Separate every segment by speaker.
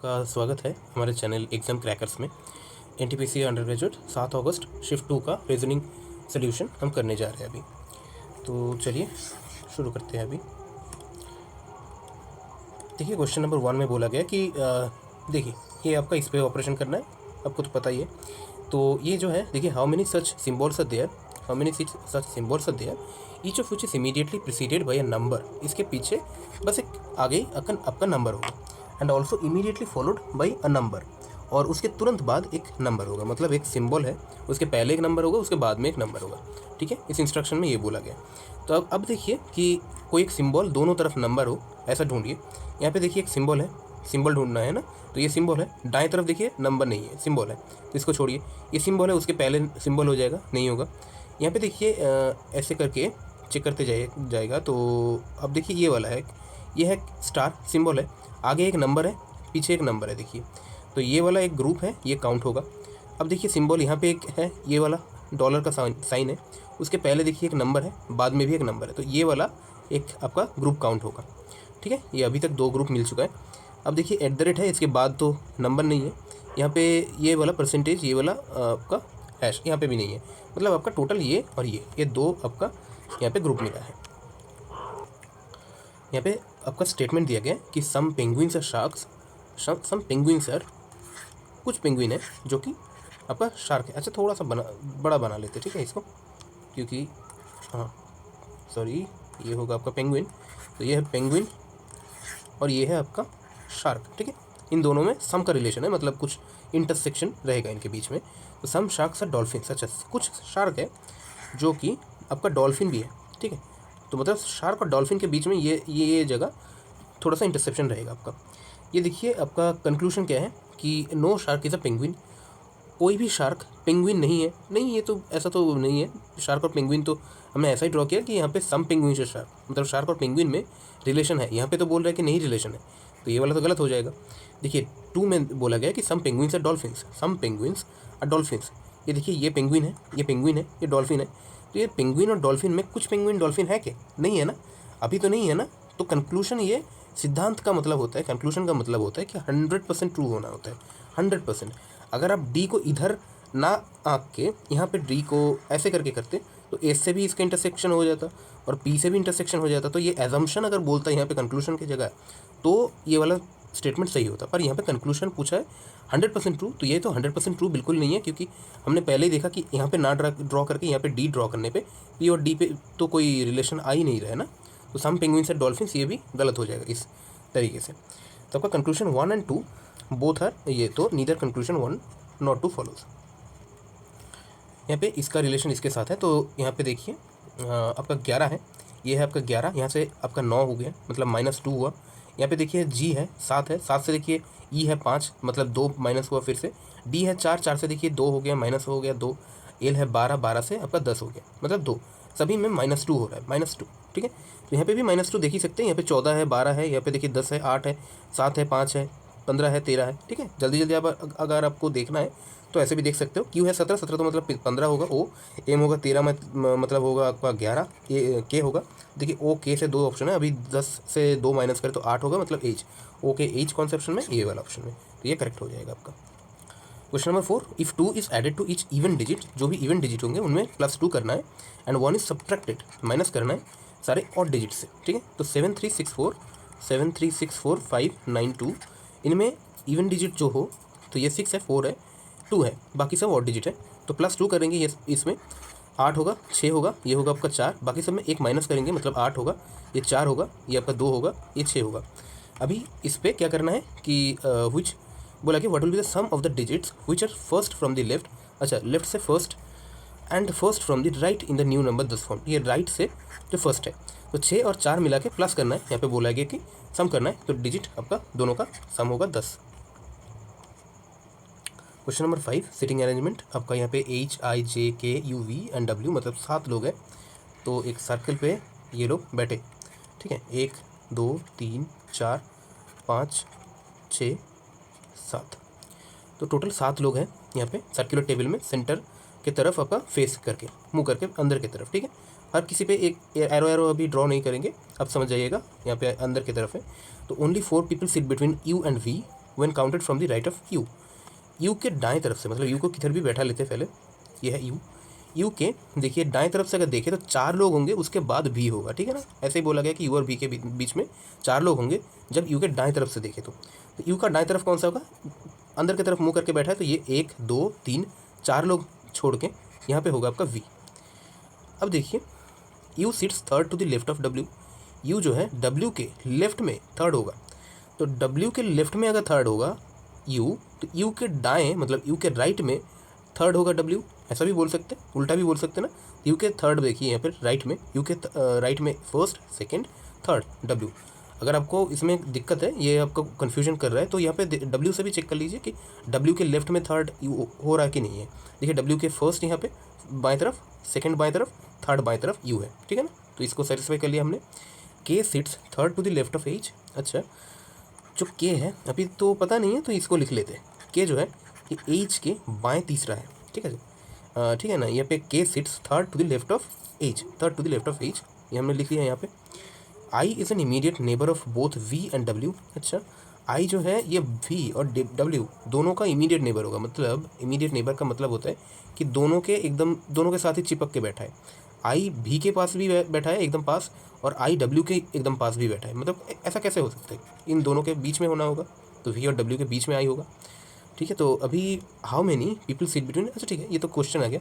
Speaker 1: आपका स्वागत है हमारे चैनल एग्ज़ाम क्रैकर्स में। एनटीपीसी अंडर ग्रेजुएट 7 अगस्त शिफ्ट 2 का रीजनिंग सोल्यूशन हम करने जा रहे हैं अभी। तो चलिए शुरू करते हैं अभी। देखिए क्वेश्चन नंबर 1 में बोला गया कि देखिए ये आपका इस पे ऑपरेशन करना है, आपको तो पता ही है। तो ये जो है देखिए, how many such symbols are there, how many such symbols are there, each of which is immediately preceded by a number. इसके पीछे बस एक आगे आपका नंबर होगा, and also immediately followed by a number, और उसके तुरंत बाद एक नंबर होगा। मतलब एक सिंबल है, उसके पहले एक नंबर होगा, उसके बाद में एक नंबर होगा। ठीक है, इस इंस्ट्रक्शन में ये बोला गया। तो अब देखिए कि कोई एक सिंबल दोनों तरफ नंबर हो, ऐसा ढूंढिए। यहाँ पे देखिए एक सिंबल है, सिंबल ढूंढना है ना, तो ये सिंबल है। दाएं तरफ देखिए नंबर नहीं है, सिंबल है, तो इसको छोड़िए। ये सिंबल है, उसके पहले सिंबल हो जाएगा, नहीं होगा। यहाँ पे देखिए ऐसे करके चेक करते जाएगा। तो अब देखिए ये वाला है, ये है स्टार सिंबल है, आगे एक नंबर है, पीछे एक नंबर है। देखिए तो ये वाला एक ग्रुप है, ये काउंट होगा। अब देखिए सिंबल यहाँ पे एक है, ये वाला डॉलर का साइन है, उसके पहले देखिए एक नंबर है, बाद में भी एक नंबर है, तो ये वाला एक आपका ग्रुप काउंट होगा। ठीक है, ये अभी तक 2 ग्रुप मिल चुका है। अब देखिए एट द रेट है, इसके बाद तो नंबर नहीं है। यहाँ पे ये वाला परसेंटेज, ये वाला आपका हैश यहाँ पे भी नहीं है। मतलब आपका टोटल ये और ये 2 आपका यहाँ पे ग्रुप मिला है। यहाँ पे आपका स्टेटमेंट दिया गया है कि some penguins are sharks, some penguins are, कुछ पेंगुइन है जो कि आपका शार्क है। अच्छा थोड़ा सा बड़ा बना लेते, ठीक है इसको, क्योंकि हाँ सॉरी, ये होगा आपका पेंगुइन, तो ये है पेंगुइन और ये है आपका शार्क। ठीक है, इन दोनों में सम का रिलेशन है, मतलब कुछ इंटरसेक्शन रहेगा इनके बीच में। तो सम शार्क्स आर डॉल्फिन। अच्छा, कुछ शार्क है जो कि आपका डॉल्फिन भी है। ठीक है, तो मतलब शार्क और डॉल्फिन के बीच में ये जगह थोड़ा सा इंटरसेप्शन रहेगा आपका। ये देखिए आपका कंक्लूजन क्या है कि no shark is a penguin. कोई भी शार्क पेंगुइन नहीं है। नहीं, ये तो ऐसा तो नहीं है। शार्क और पेंगुइन तो हमने ऐसा ही ड्रॉ किया कि यहाँ पे सम पेंगुइन से शार्क, मतलब शार्क और पेंगुइन में रिलेशन है। यहाँ पे तो बोल रहा है कि नहीं रिलेशन है, तो ये वाला तो गलत हो जाएगा। देखिए 2 में बोला गया कि some penguins are dolphins, some penguins are dolphins. ये देखिए ये पेंगुइन है, ये पेंगुइन है, ये डॉल्फिन है। तो ये पेंगुइन और डॉल्फिन में कुछ पेंगुइन डॉल्फिन है क्या? नहीं है ना, अभी तो नहीं है ना। तो कंक्लूशन, ये सिद्धांत का मतलब होता है, कंक्लूशन का मतलब होता है कि 100% ट्रू होना होता है, 100%। अगर आप डी को इधर ना आँक के यहाँ पे डी को ऐसे करके करते, तो ए से भी इसका इंटरसेक्शन हो जाता और पी से भी इंटरसेक्शन हो जाता। तो ये एजम्पशन अगर बोलता है यहाँ पे कंक्लूशन की जगह, तो ये वाला स्टेटमेंट सही होता। पर यहाँ पे कंक्लूशन पूछा है 100% ट्रू, तो ये तो 100% ट्रू बिल्कुल नहीं है, क्योंकि हमने पहले ही देखा कि यहाँ पे ना ड्रॉ करके यहाँ पे डी ड्रॉ करने पे पी और डी पे तो कोई रिलेशन आ ही नहीं रहा है ना। तो सम पेंगुइन्स एंड डॉल्फिन्स, ये भी गलत हो जाएगा इस तरीके से। तो आपका कंक्लूजन 1 and 2 बोथ आर, ये तो नीदर कंक्लूजन 1 नॉट 2 फॉलोज। यहाँ पे इसका रिलेशन इसके साथ है। तो यहाँ पे देखिए आपका 11 है, ये है आपका 11, यहाँ से आपका 9 हो गया, मतलब -2 हुआ। यहाँ पे देखिए जी है 7 है, 7 से देखिए ई है 5, मतलब 2 माइनस हुआ फिर से। डी है 4, 4 से देखिए 2 हो गया, माइनस हो गया 2। एल है 12, 12 से आपका 10 हो गया, मतलब 2। सभी में -2 हो रहा है, -2। ठीक है, तो यहाँ पे भी -2 देख ही सकते हैं। यहाँ पे 14 है, 12 है, यहाँ पे देखिए 10 है, 8 है, 7 है, 5 है, 15 है, 13 है। ठीक है, जल्दी जल्दी आप अगर आपको देखना है तो ऐसे भी देख सकते हो। क्यू है 17, 17 तो मतलब 15 होगा। ओ एम होगा 13 में, मतलब होगा आपका 11। के होगा, देखिए ओ के से 2 ऑप्शन है, अभी 10 से 2 माइनस करें तो 8 होगा, मतलब एच। ओ के एच कॉन्सेप्शन में, ये वाला ऑप्शन में, तो ये करेक्ट हो जाएगा आपका। Question number 4, if 2 is added to each even digit, जो भी इवन डिजिट होंगे उनमें +2 करना है, एंड 1 इज सब्ट्रैक्टेड, माइनस करना है सारे ऑड डिजिट से। ठीक है, तो 7364592, इनमें इवन डिजिट जो हो तो ये 6 है, 4 है, 2 है, बाकी सब ऑड डिजिट है। तो +2 करेंगे ये, इसमें 8 होगा, 6 होगा, ये होगा आपका 4, बाकी सब में 1 माइनस करेंगे, मतलब 8 होगा, ये 4 होगा, ये आपका 2 होगा, ये 6 होगा। अभी इस पर क्या करना है कि विच बोला कि what will be the sum of the digits which are first from the left. अच्छा, लेफ्ट से first and first from the right in the new number 10 form. ये राइट से जो फर्स्ट है, तो 6 और 4 मिला के प्लस करना है। यहाँ पे बोला गया कि सम करना है, तो डिजिट आपका दोनों का सम होगा 10। Question number 5, sitting arrangement. आपका यहाँ पे HIJKUV एंड W, मतलब 7 लोग हैं। तो एक सर्कल पे ये लोग बैठे, ठीक है, 1 2 3 4 5 6 7, तो टोटल 7 लोग हैं यहाँ पे सर्कुलर टेबल में, सेंटर के तरफ आपका फेस करके, मुंह करके अंदर की तरफ। ठीक है, हर किसी पे एक एरो अभी ड्रॉ नहीं करेंगे, अब समझ जाइएगा, यहाँ पे अंदर की तरफ है। तो only 4 people sit between U and V, when counted from the right of you. You के दाएं तरफ से, मतलब यू को किधर भी बैठा लेते पहले, ये है यू। यू के देखिए दाएं तरफ से अगर देखें तो 4 लोग होंगे, उसके बाद भी होगा, ठीक है ना। ऐसे ही बोला गया कि यू और भी के बीच में 4 लोग होंगे जब यू के दाएं तरफ से देखें तो यू का दाएं तरफ कौन सा होगा, अंदर की तरफ मुंह करके बैठा है, तो ये 1 2 3 4 लोग छोड़ के यहाँ पे होगा आपका वी। अब देखिए U sits third to the left of W. U जो है डब्ल्यू के लेफ्ट में थर्ड होगा, तो डब्ल्यू के लेफ्ट में अगर थर्ड होगा यू, तो यू के दाएं मतलब यू के राइट में थर्ड होगा डब्ल्यू। ऐसा भी बोल सकते हैं, उल्टा भी बोल सकते हैं ना। यू के थर्ड देखिए यहाँ पर राइट में, यू के राइट में फर्स्ट सेकंड थर्ड डब्ल्यू। अगर आपको इसमें दिक्कत है, ये आपको कन्फ्यूजन कर रहा है, तो यहाँ पे डब्ल्यू से भी चेक कर लीजिए कि डब्ल्यू के लेफ्ट में थर्ड यू हो रहा है कि नहीं है। देखिए डब्ल्यू के फर्स्ट यहाँ पे बाएं तरफ, सेकंड बाएं तरफ, थर्ड बाएं तरफ यू है, ठीक है ना। तो इसको सेटिस्फाई कर लिया हमने। K sits third to the left of H. अच्छा, जो के है अभी तो पता नहीं है, तो इसको लिख लेते हैं। के जो है ये एच के बाएं तीसरा है, ठीक है ठीक है ना। यहाँ पे K sits third to the left of H, third to the left of H ये हमने लिख लिया यहाँ पे। I is an immediate neighbour of both V and W. अच्छा, आई जो है ये वी और डब्ल्यू दोनों का इमीडिएट नेबर होगा। मतलब इमीडिएट नेबर का मतलब होता है कि दोनों के एकदम, दोनों के साथ ही चिपक के बैठा है। आई भी के पास भी बैठा है एकदम पास, और आई डब्ल्यू के एकदम पास भी बैठा है। मतलब ऐसा कैसे हो सकता है, इन दोनों के बीच में होना होगा, तो वी और डब्ल्यू के बीच में आई होगा, ठीक है। तो अभी how many people sit between, अच्छा ठीक है, ये तो क्वेश्चन आ गया,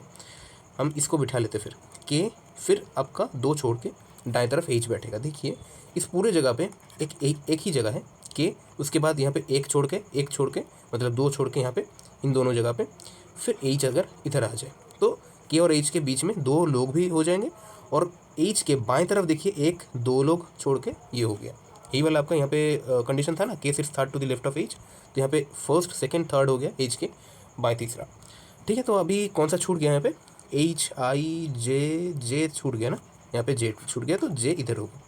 Speaker 1: हम इसको बिठा लेते फिर। के फिर आपका 2 छोड़ के दाएं तरफ एच बैठेगा। देखिए इस पूरे जगह पे एक ही जगह है के, उसके बाद यहाँ पे एक छोड़ के मतलब 2 छोड़ के यहाँ पे इन दोनों जगह पे फिर एच अगर इधर आ जाए तो के और एच के बीच में 2 लोग भी हो जाएंगे, और एच के बाएं तरफ देखिए 1 2 लोग छोड़ के ये हो गया। यही वाला आपका यहाँ पे कंडीशन था ना, K sits third to the left of H, तो यहाँ पे फर्स्ट सेकंड थर्ड हो गया एच के बाएं तीसरा, ठीक है। तो अभी कौन सा छूट गया यहाँ पे, एच आई जे छूट गया ना, यहाँ पे जे छूट गया, तो जे इधर होगा।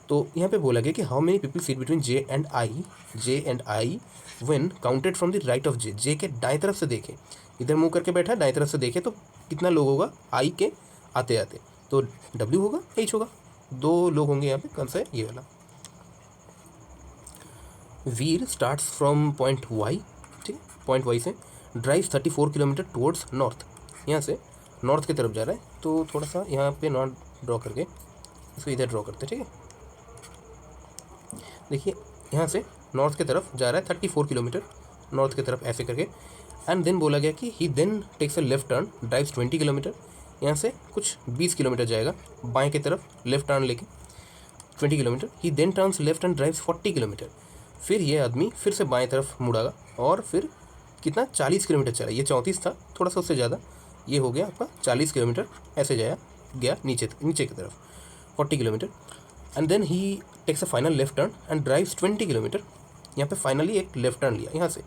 Speaker 1: तो यहाँ पे बोला गया कि how many people sit between J and I when counted from the right of J. J के दाएं तरफ से देखे, इधर मुंह करके बैठा है, दाएं तरफ से देखे तो कितना लोग होगा आई के आते आते, तो डब्ल्यू होगा एच होगा, 2 लोग होंगे यहाँ पे। कौन सा है, ये वाला। वीर स्टार्ट्स फ्रॉम पॉइंट वाई, ठीक है, पॉइंट वाई से ड्राइव 34 किलोमीटर टुवर्ड्स नॉर्थ। यहाँ से नॉर्थ की तरफ जा रहा है, तो थोड़ा सा यहाँ पे नॉर्थ ड्रॉ करके इसको इधर ड्रॉ करते हैं, ठीक है। देखिए यहाँ से नॉर्थ की तरफ जा रहा है 34 किलोमीटर नॉर्थ की तरफ ऐसे करके, एंड देन बोला गया कि he then takes a left turn drives 20 kilometre. यहाँ से कुछ 20 किलोमीटर जाएगा बाएं की तरफ लेफ्ट टर्न लेके 20 kilometre. He then turns left and drives 40 kilometre. फिर ये आदमी फिर से बाएं तरफ मुड़ागा और फिर कितना 40 किलोमीटर चला, ये 34 था, थोड़ा सा उससे ज़्यादा, ये हो गया आपका 40 किलोमीटर ऐसे गया नीचे की तरफ 40 kilometre. And then he takes a final left turn and drives 20 kilometre. यहाँ पे फाइनली एक लेफ्ट टर्न लिया, यहाँ से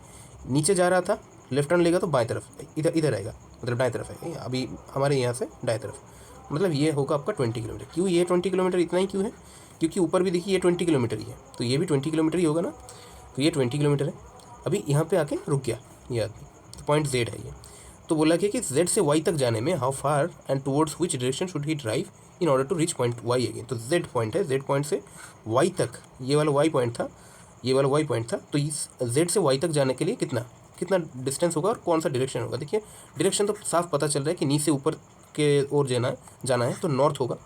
Speaker 1: नीचे जा रहा था, लेफ्ट टर्न लेगा तो बाएं तरफ इधर आएगा, मतलब दाएं तरफ है अभी हमारे यहाँ से दाएं तरफ, मतलब ये होगा आपका 20 किलोमीटर। क्यों ये 20 किलोमीटर इतना ही क्यों है, क्योंकि ऊपर भी देखिए ये 20 किलोमीटर ही है, तो ये भी 20 किलोमीटर ही होगा ना, तो ये 20 किलोमीटर है। अभी यहाँ पे आके रुक गया ये आदमी, तो पॉइंट जेड है ये। तो बोला गया कि जेड से वाई तक जाने में how far and towards which direction should he drive in order to reach point Y again. तो जेड पॉइंट है, जेड पॉइंट से वाई तक, ये वाला वाई पॉइंट था, ये वाला वाई पॉइंट था, तो इस जेड से वाई तक जाने के लिए कितना डिस्टेंस होगा और कौन सा डायरेक्शन होगा। देखिए डायरेक्शन तो साफ पता चल रहा है कि नीचे ऊपर के ओर जाना है, तो नॉर्थ होगा।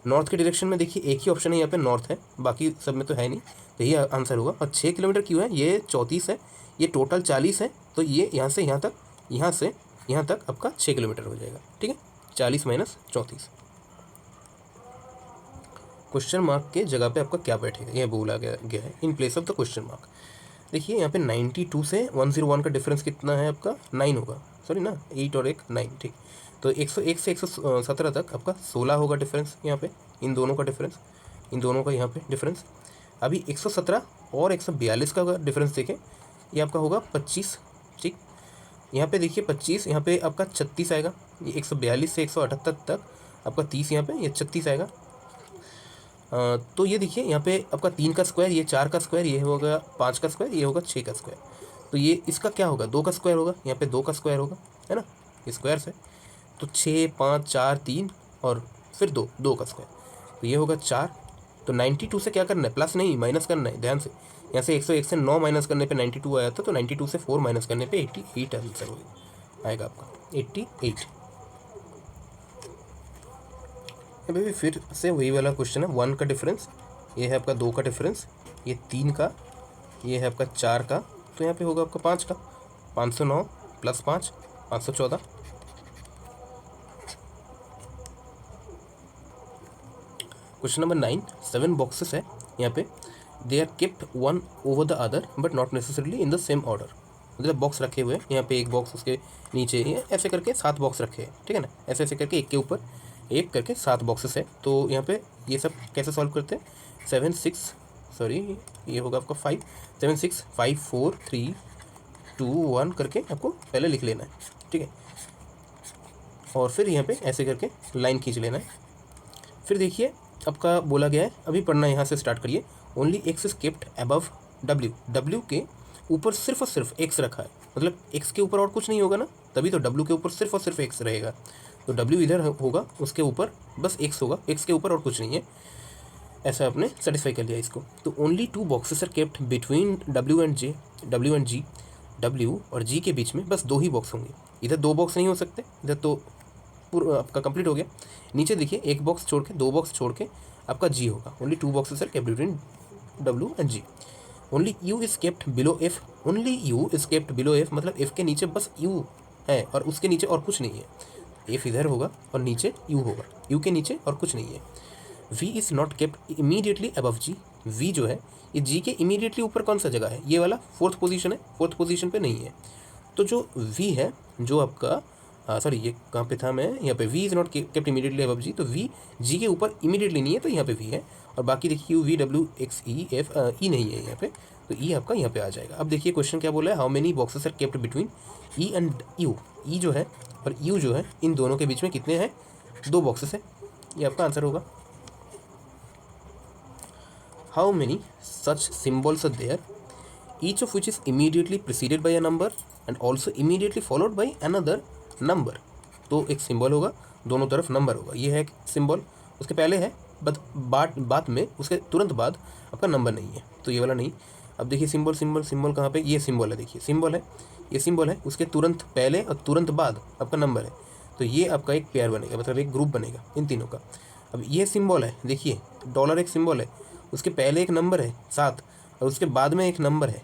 Speaker 1: नॉर्थ के डायरेक्शन में देखिए एक ही ऑप्शन है यहाँ पे नॉर्थ है, बाकी सब में तो है नहीं, तो यही आंसर होगा। और 6 किलोमीटर क्यों है, ये 34 है, ये टोटल 40 है, तो ये यहाँ से यहाँ तक आपका 6 किलोमीटर हो जाएगा, ठीक है। 40 माइनस 34, क्वेश्चन मार्क के जगह पे आपका क्या बैठेगा, ये बोला गया है in place of the question mark. देखिए यहाँ पे 92 से 101 का डिफरेंस कितना है आपका, 9 होगा, सॉरी ना 8 और 1 9, ठीक। तो 101 से 117 तक आपका 16 होगा डिफरेंस यहाँ पे, इन दोनों का डिफरेंस, इन दोनों का यहाँ पे डिफरेंस। अभी 117 और 142 का अगर डिफरेंस देखें, ये आपका होगा 25, ठीक। यहाँ पे देखिए 25, यहाँ पे आपका 36 आएगा। ये 142 से 178 तक आपका 30, यहाँ पे ये 36 आएगा। तो ये देखिए यहाँ पे आपका 3 का स्क्वायर, ये 4 का स्क्वायर, ये होगा 5 का स्क्वायर, ये होगा 6 का स्क्वायर। तो ये इसका क्या होगा, 2 का स्क्वायर होगा, यहाँ पे 2 का स्क्वायर होगा, है ना, ये स्क्वायर है। तो 6 5 4 3 और फिर 2 का स्क्वायर, तो ये होगा 4, तो 92 से क्या करना है, प्लस नहीं माइनस करना है, ध्यान से। यहाँ से 101 से 9 माइनस करने पे 92 आया था, तो 92 से 4 माइनस करने पे 88 आंसर आएगा आपका 88। अभी फिर से वही वाला क्वेश्चन है, 1 का डिफरेंस, ये है आपका 2 का डिफरेंस, ये 3 का, ये है आपका 4 का, तो यहाँ पे होगा आपका 5 का। 509 प्लस 5 514। क्वेश्चन नंबर 9, 7 बॉक्सेस है यहाँ पे, they are kept one over the other but not necessarily in the same order. मतलब बॉक्स रखे हुए हैं, यहाँ पे एक बॉक्स उसके नीचे, ये ऐसे करके 7 बॉक्स रखे हैं, ठीक है ना, ऐसे ऐसे करके एक के ऊपर एक करके 7 बॉक्सेस है। तो यहाँ पे ये सब कैसे सॉल्व करते हैं, 7 6 सॉरी ये होगा आपका 5 7 6 5 4 3 2 1 करके आपको पहले लिख लेना है, ठीक है, और फिर यहाँ पे ऐसे करके लाइन खींच लेना है। फिर देखिए आपका बोला गया है, अभी पढ़ना यहाँ से स्टार्ट करिए, only x is kept above W, W के ऊपर सिर्फ और सिर्फ एक्स रखा है, मतलब एक्स के ऊपर और कुछ नहीं होगा ना, तभी तो डब्ल्यू के ऊपर सिर्फ और सिर्फ एक्स रहेगा। तो डब्ल्यू इधर होगा, उसके ऊपर बस एक्स होगा, एक्स के ऊपर और कुछ नहीं है, ऐसा आपने सेटिस्फाई कर लिया इसको। तो only 2 boxes are kept between W and J, W and G, W और जी के बीच में बस 2 ही बॉक्स होंगे, इधर 2 बॉक्स नहीं हो सकते, इधर तो पूरा आपका कंप्लीट हो गया। नीचे देखिए 1 बॉक्स छोड़ के, 2 बॉक्स छोड़ के आपका जी होगा, only 2 boxes are kept between W and G. Only U is kept below F, only U is kept below F, मतलब एफ के नीचे बस यू है और उसके नीचे और कुछ नहीं है, एफ इधर होगा और नीचे यू होगा, यू के नीचे और कुछ नहीं है। V is not kept immediately above G, V जो है ये जी के इमीडिएटली ऊपर कौन सा जगह है, ये वाला 4th पोजीशन है, 4th पोजीशन पे नहीं है। तो जो वी है जो आपका सॉरी ये कहाँ पे था, मैं यहाँ पे V is not kept immediately above G, तो वी जी के ऊपर इमीडिएटली नहीं है, तो यहाँ पे वी है, और बाकी देखिए you V W x E F E नहीं है यहाँ पे, तो ई आपका यहाँ पे आ जाएगा। अब देखिए क्वेश्चन क्या बोला है, how many boxes are kept between E and U, E जो है और यू जो है इन दोनों के बीच में कितने हैं, 2 बॉक्सेस है, ये आपका आंसर होगा। How many such symbols are there, each of which is immediately preceded by a number and also immediately followed by another number। तो एक सिंबल होगा, दोनों तरफ नंबर होगा, ये है एक सिंबल, उसके पहले है बाद में उसके तुरंत बाद आपका नंबर नहीं है, तो ये वाला नहीं। अब देखिए सिंबल सिंबल सिंबल कहाँ पे, ये सिंबल है, देखिए सिंबल है, ये सिंबल है, उसके तुरंत पहले और तुरंत बाद आपका नंबर है, तो ये आपका एक पेयर बनेगा, मतलब एक ग्रुप बनेगा इन तीनों का। अब ये सिंबल है, देखिए डॉलर एक सिंबल है, उसके पहले एक नंबर है 7 और उसके बाद में एक नंबर है,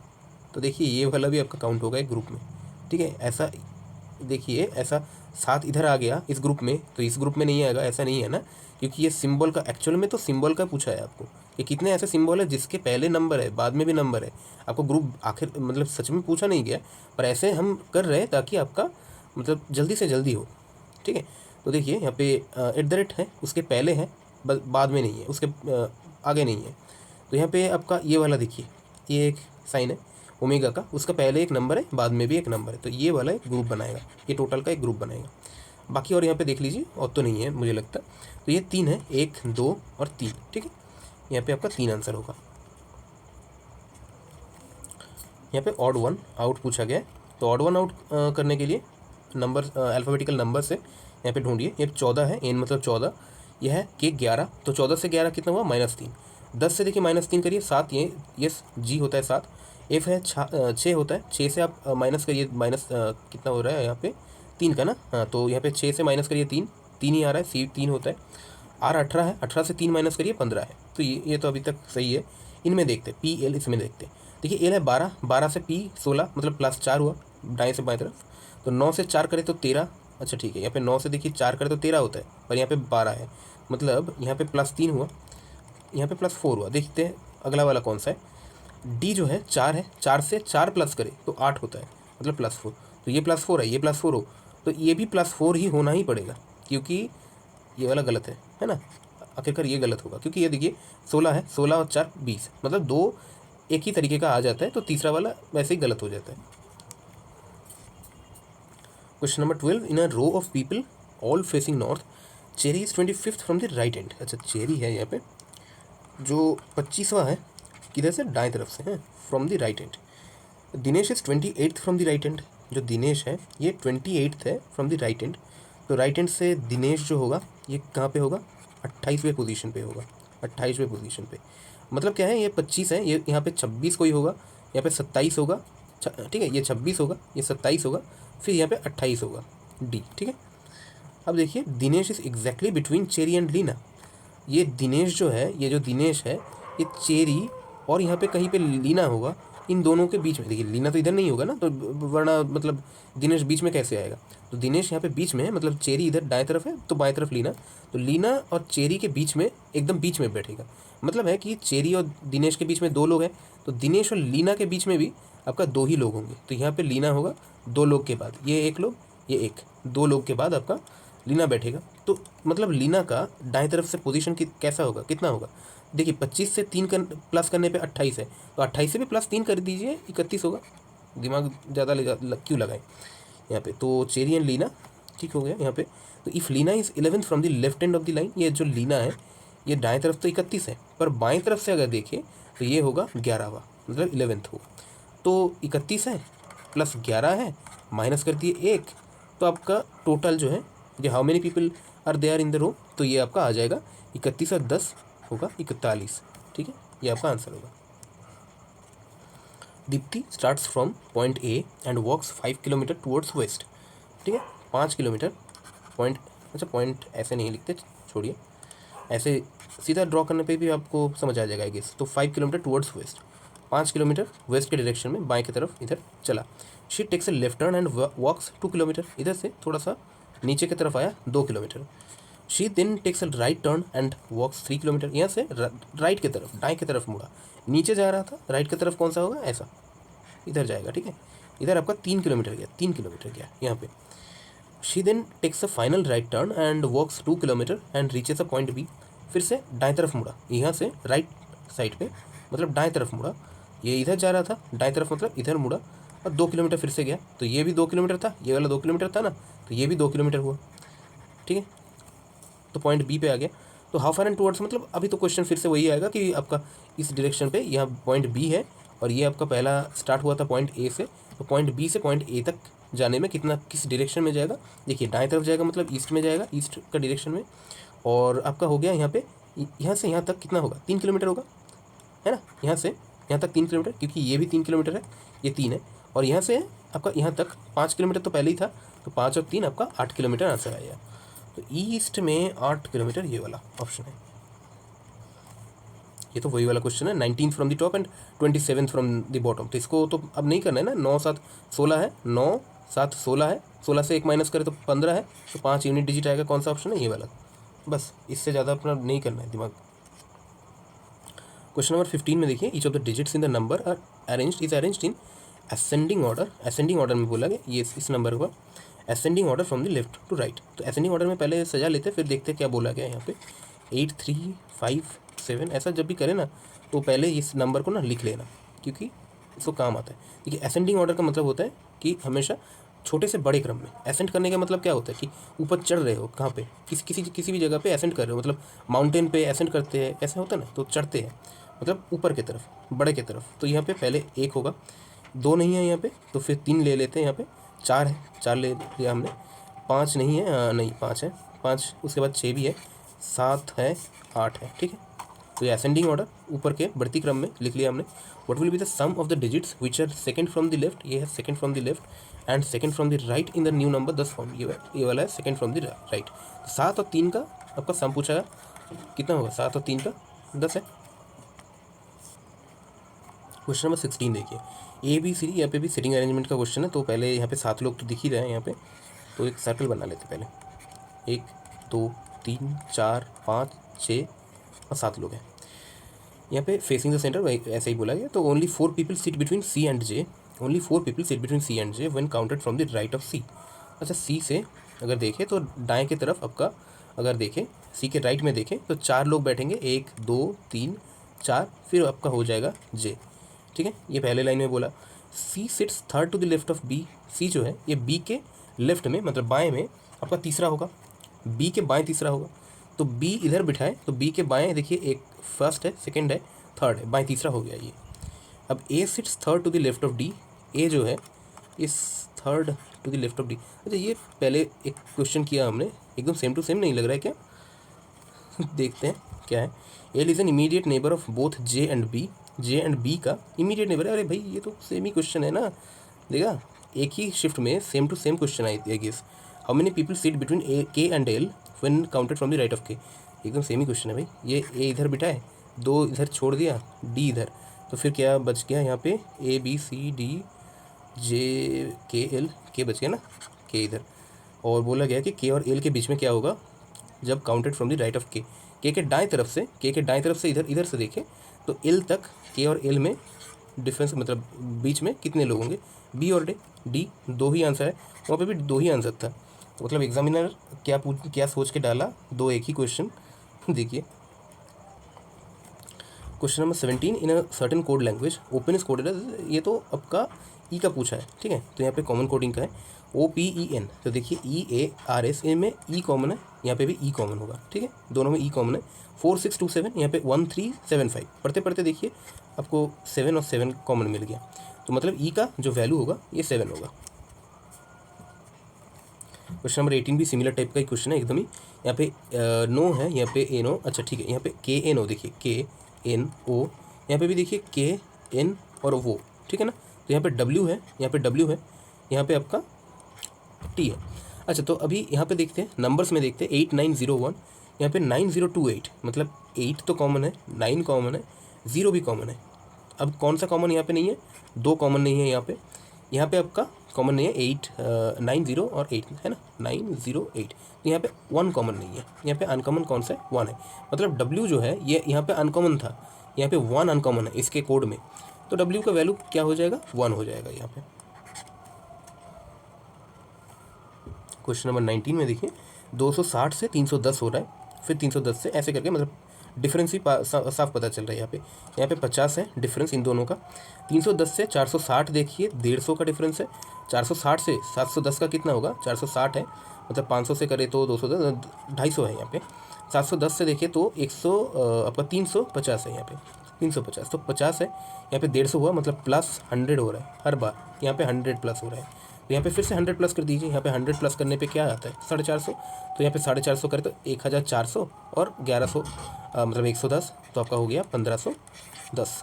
Speaker 1: तो देखिए ये वाला भी आपका काउंट होगा एक ग्रुप में, ठीक है। ऐसा देखिए ऐसा 7 इधर आ गया इस ग्रुप में, तो इस ग्रुप में नहीं आएगा, ऐसा नहीं है ना, क्योंकि ये सिंबल का एक्चुअल में तो सिंबल का पूछा है आपको कि कितने ऐसे सिंबल है जिसके पहले नंबर है बाद में भी नंबर है, आपको ग्रुप आखिर मतलब सच में पूछा नहीं गया, पर ऐसे हम कर रहे हैं ताकि आपका मतलब जल्दी से जल्दी हो, ठीक है। तो देखिए यहाँ पे @ है, उसके पहले है बाद में नहीं है, उसके आगे नहीं है, तो यहाँ पे आपका ये वाला देखिए ये एक साइन है ओमेगा का, उसका पहले एक नंबर है बाद में भी एक नंबर है, तो ये वाला एक ग्रुप बनाएगा, ये टोटल का एक ग्रुप बनाएगा। बाकी और यहाँ पे देख लीजिए और तो नहीं है मुझे लगता, तो ये 3 है, 1 2 और 3, ठीक है, यहाँ पे आपका 3 आंसर होगा। यहाँ पे ऑड 1 आउट पूछा गया है, तो ऑड 1 आउट करने के लिए नंबर अल्फ़ाबेटिकल नंबर से यहाँ पे ढूंढिए। ये 14 है, एन मतलब 14, यह है के 11, तो 14 से 11 कितना हुआ -3, 10 से देखिए -3 करिए 7, ये यस जी होता है 7, एफ है 6 होता है, 6 से आप माइनस करिए, माइनस कितना हो रहा है यहाँ पे 3 का ना, हाँ तो यहाँ पे 6 से माइनस करिए 3, 3 ही आ रहा है, सी 3 होता है। आर 18 है, 18 से 3 माइनस करिए 15 है, तो ये तो अभी तक सही है। इनमें देखते पी एल, इसमें देखते देखिए एल है 12, 12 से पी 16 मतलब +4 हुआ दाएँ से बाएँ तरफ, तो 9 से 4 करें तो 13, अच्छा ठीक है, यहाँ पे 9 से देखिए 4 करें तो 13 होता है, पर यहाँ पे 12 है, मतलब यहाँ पे +3 हुआ, यहाँ पे +4 हुआ। देखते हैं अगला वाला कौन सा है, डी जो है 4 है, 4 से 4 प्लस करें तो 8 होता है, मतलब +4, तो ये +4 है, ये +4 हो, तो ये भी +4 ही होना ही पड़ेगा, क्योंकि ये वाला गलत है ना, आखिरकार ये गलत होगा, क्योंकि ये देखिए 16 है, 16 और 4 20, मतलब 2 एक ही तरीके का आ जाता है, तो तीसरा वाला वैसे ही गलत हो जाता है। Question number 12, in a row of people all facing north, Cherry is 25th from the right end. अच्छा चेरी है यहाँ पे, जो 25वां है किधर से, दाएं तरफ से है, from the right and. Dinesh is 28th from the right and, जो दिनेश है ये 28th है फ्रॉम द राइट एंड, तो राइट एंड से दिनेश जो होगा ये कहाँ पे होगा, 28वें पोजीशन पे होगा, 28वें पोजीशन पे। मतलब क्या है, ये 25 है, ये यहाँ पे 26 कोई होगा, यहाँ पे 27 होगा, ठीक है, ये 26 होगा, ये 27 होगा, फिर यहाँ पे 28 होगा, डी। ठीक है, अब देखिए Dinesh is exactly between Cherry and Leena. ये दिनेश जो है, ये जो दिनेश है, ये चेरी और यहाँ पे कहीं पे लीना होगा, इन दोनों के बीच में। देखिए लीना तो इधर नहीं होगा ना, तो वरना मतलब दिनेश बीच में कैसे आएगा। तो दिनेश यहाँ पे बीच में है, मतलब चेरी इधर दाएं तरफ है तो बाएं तरफ लीना, तो लीना और चेरी के बीच में, एकदम बीच में बैठेगा। मतलब है कि चेरी और दिनेश के बीच में 2 लोग हैं, तो दिनेश और लीना के बीच में भी आपका 2 ही लोग होंगे। तो यहाँ पे लीना होगा 2 लोग के बाद, ये 1 लोग, ये 2 लोग के बाद आपका लीना बैठेगा। तो मतलब लीना का दाएं तरफ से पोजीशन कैसा होगा, कितना होगा। देखिए 25 से 3 प्लस करने पे 28 है, तो 28 से भी प्लस 3 कर दीजिए, 31 होगा। दिमाग ज़्यादा क्यों लगाएं यहाँ पे। तो चेरी एंड लीना ठीक हो गया यहाँ पे। तो if Leena is 11th from the left end of the line, ये जो लीना है ये दाएं तरफ तो 31 है, पर बाएं तरफ से अगर देखें तो ये होगा 11वां, मतलब 11th हो। तो 31 है प्लस 11 है, माइनस कर दिए 1, तो आपका टोटल जो है, जो how many people are there in the row, तो ये आपका आ जाएगा 31 और 10 होगा 41। ठीक है, ये आपका आंसर होगा। Deepti starts from point A and walks 5 kilometre towards west. ठीक है, 5 किलोमीटर पॉइंट, अच्छा पॉइंट ऐसे नहीं लिखते, छोड़िए, ऐसे सीधा ड्रॉ करने पे भी आपको समझ आ जाएगा आई गेस। तो 5 kilometre towards west, 5 kilometre west के डायरेक्शन में बाएं की तरफ इधर चला। She takes a left turn and walks 2 kilometre, इधर से थोड़ा सा नीचे की तरफ आया 2 kilometre. She then takes a right turn and walks 3 kilometre, यहाँ से राइट की तरफ, दाएं की तरफ मुड़ा, नीचे जा रहा था, राइट की तरफ कौन सा होगा, ऐसा इधर जाएगा। ठीक है, इधर आपका 3 किलोमीटर गया, 3 किलोमीटर गया यहाँ पे। She then takes a final right turn and walks 2 kilometre and reaches a point B. फिर से दाएं तरफ मुड़ा, यहाँ से राइट साइड पे, मतलब दाएं तरफ मुड़ा, ये इधर जा रहा था, दाएं तरफ मतलब इधर मुड़ा और 2 किलोमीटर फिर से गया। तो ये भी 2 किलोमीटर था, ये वाला 2 किलोमीटर था ना, तो ये भी 2 किलोमीटर हुआ। ठीक है, तो पॉइंट बी पे आ गया। तो हाउ फार एंड टुवर्ड्स, मतलब अभी तो क्वेश्चन फिर से वही आएगा कि आपका इस डायरेक्शन पे यहाँ पॉइंट बी है, और ये आपका पहला स्टार्ट हुआ था पॉइंट ए से, तो पॉइंट बी से पॉइंट ए तक जाने में कितना, किस डायरेक्शन में जाएगा। देखिए दाएं तरफ जाएगा, मतलब ईस्ट में जाएगा, ईस्ट का डायरेक्शन में। और आपका हो गया यहाँ पे, यहाँ से यहाँ तक कितना होगा, 3 किलोमीटर होगा, है ना। यहाँ से यहाँ तक 3 किलोमीटर, क्योंकि ये भी 3 किलोमीटर है, ये 3 है, और यहाँ से आपका यहाँ तक 5 किलोमीटर तो पहले ही था, तो 5 और 3 आपका 8 किलोमीटर आंसर आएगा। तो ईस्ट में 8 किलोमीटर, ये वाला ऑप्शन है। ये तो वही वाला क्वेश्चन है, 19 from the top and 27 from the bottom. तो इसको तो अब नहीं करना है ना, 9 7 16 है, 9 7 16 है, 16 से 1 माइनस करें तो 15 है, तो 5 यूनिट डिजिट आएगा। कौन सा ऑप्शन है, ये वाला। बस इससे ज़्यादा अपना नहीं करना है दिमाग। क्वेश्चन नंबर 15 में देखिए, each of the digits in the number are arranged in ascending order. Ascending order में बोला गया, ये इस नंबर का ascending order from the left to right. तो असेंडिंग ऑर्डर में पहले सजा लेते, फिर देखते क्या बोला गया यहाँ पे। 8 3 5 7, ऐसा जब भी करें ना, तो पहले इस नंबर को ना लिख लेना, क्योंकि इसको काम आता है। देखिए असेंडिंग ऑर्डर का मतलब होता है कि हमेशा छोटे से बड़े क्रम में। एसेंड करने का मतलब क्या होता है कि ऊपर चढ़ रहे हो, कहाँ पे, किसी भी जगह पे एसेंड कर रहे हो, मतलब माउंटेन पे एसेंड करते हैं, ऐसा होता है ना, तो चढ़ते हैं, मतलब ऊपर की तरफ, बड़े की तरफ। तो यहाँ पे पहले 1 होगा, 2 नहीं है यहाँ पे, तो फिर 3 ले लेते हैं, यहाँ पे 4 है, 4 ले लिया हमने, 5 नहीं है, नहीं 5 है, 5 उसके बाद 6 भी है, 7 है, 8 है। ठीक है, तो ये असेंडिंग ऑर्डर ऊपर के बढ़ती क्रम में लिख लिया हमने। What will be the sum of the digits which are second from the left, ये है second from the left and second from the right in the new number 10 form, ये वाला है सेकंड फ्रॉम द राइट। 7 और 3 का आपका सम पूछा है, कितना होगा, 7 और 3 का 10 है। क्वेश्चन नंबर 16 देखिए, ए बी सी डी, यहाँ पे भी सिटिंग अरेंजमेंट का क्वेश्चन है। तो पहले यहाँ पे 7 लोग तो दिख ही रहे हैं यहाँ पे, तो एक सर्कल बना लेते पहले। 1 2 3 4 5 6 और 7 लोग हैं यहाँ पे फेसिंग द सेंटर, ऐसे ही बोला गया। तो only 4 people sit between C and J, only 4 people sit between C and J when counted from the right of C. अच्छा, सी से अगर देखें तो दाएं की तरफ आपका, अगर देखें सी के राइट में देखें तो 4 लोग बैठेंगे, 1 2 3 4, फिर आपका हो जाएगा जे। ठीक है, ये पहले लाइन में बोला। C sits third to the left of B, C जो है ये बी के लेफ्ट में, मतलब बाएं में आपका तीसरा होगा, बी के बाएं तीसरा होगा। तो बी इधर बिठाए, तो बी के बाएं देखिए, एक फर्स्ट है, सेकंड है, थर्ड है, बाएं तीसरा हो गया ये। अब A sits third to the left of D, A जो है इस third to the left of D. अच्छा, ये पहले एक क्वेश्चन किया हमने, एकदम सेम टू सेम नहीं लग रहा है क्या देखते हैं क्या है। L is an immediate neighbour of both J and B. J and B का इमीडिएट नेबर है। अरे भाई ये तो सेम ही क्वेश्चन है ना, देखा एक ही शिफ्ट में same to same question I guess. How many people sit between A K and L when counted from the right of K. एकदम सेम ही क्वेश्चन है भाई। ये ए इधर बिठाए, दो इधर छोड़ दिया, डी इधर, तो फिर क्या बच गया यहाँ पे A B C D J के एल, के बच गया ना, के इधर। और बोला गया कि के और एल के बीच में क्या होगा जब counted from the right of के दाएं तरफ से, के दाएं तरफ से इधर से देखें तो एल तक के और एल में डिफरेंस, मतलब बीच में कितने लोग होंगे, बी और डी दो ही आंसर है, वहाँ पे भी दो ही आंसर था। तो मतलब एग्जामिनर क्या सोच के डाला, दो एक ही क्वेश्चन। देखिए question number 17, in a certain code language open is coded, ये तो आपका ई का पूछा है, ठीक है। तो यहाँ पे कॉमन कोडिंग का है OPEN, तो देखिए EARS, इनमें ई कॉमन है, यहाँ पे भी ई कॉमन होगा, ठीक है, दोनों में ई कॉमन है। 4627, यहाँ पे 1375, पढ़ते पढ़ते देखिए आपको 7 और 7 कॉमन मिल गया, तो मतलब ई का जो वैल्यू होगा ये 7 होगा। क्वेश्चन नंबर 18 भी सिमिलर टाइप का ही क्वेश्चन है एकदम ही। यहाँ पे नो है, यहाँ पे एन ओ, अच्छा ठीक है, यहाँ पे KNO, देखिए KNO, यहाँ पे भी देखिए KN और वो, ठीक है ना। तो यहाँ पे W है, यहाँ पे W है, यहाँ पे आपका T है। अच्छा तो अभी यहाँ पे देखते हैं नंबर्स में, देखते हैं 8901, यहाँ पे 9028, मतलब 8 तो कॉमन है, 9 कॉमन है, 0 भी कॉमन है। अब कौन सा कॉमन यहाँ पे नहीं है, दो कॉमन नहीं है यहाँ पे आपका कॉमन नहीं है 8 9 0 और 8 है ना, 908। तो यहाँ पे 1 कॉमन नहीं है, यहाँ पे अनकॉमन कौन सा है, 1 है। मतलब W जो है ये यहाँ पे अनकॉमन था, यहाँ पे 1 अनकॉमन है इसके कोड में, तो W का वैल्यू क्या हो जाएगा, 1 हो जाएगा यहाँ पे। क्वेश्चन नंबर 19 में देखिए 260 से 310 हो रहा है, फिर 310 से, ऐसे करके मतलब डिफरेंस ही साफ पता चल रहा है। यहाँ पे 50 है डिफरेंस इन दोनों का। 310 से 460 देखिए 150 का डिफरेंस है। 460 से 710 का कितना होगा, 460 है, मतलब 500 से करे तो 210, 250 है यहाँ पे। 710 से देखिए तो 100 आपका 350 है यहाँ पे, 350, तो 50 है, यहाँ पे 150 हुआ, मतलब प्लस 100 हो रहा है हर बार, यहाँ पे 100 प्लस हो रहा है। तो यहाँ पे फिर से 100 प्लस कर दीजिए, यहाँ पे 100 प्लस करने पे क्या आता है, 450, तो यहाँ पे 450 करे तो 1400 और 1100 मतलब 110, तो आपका हो गया 1510।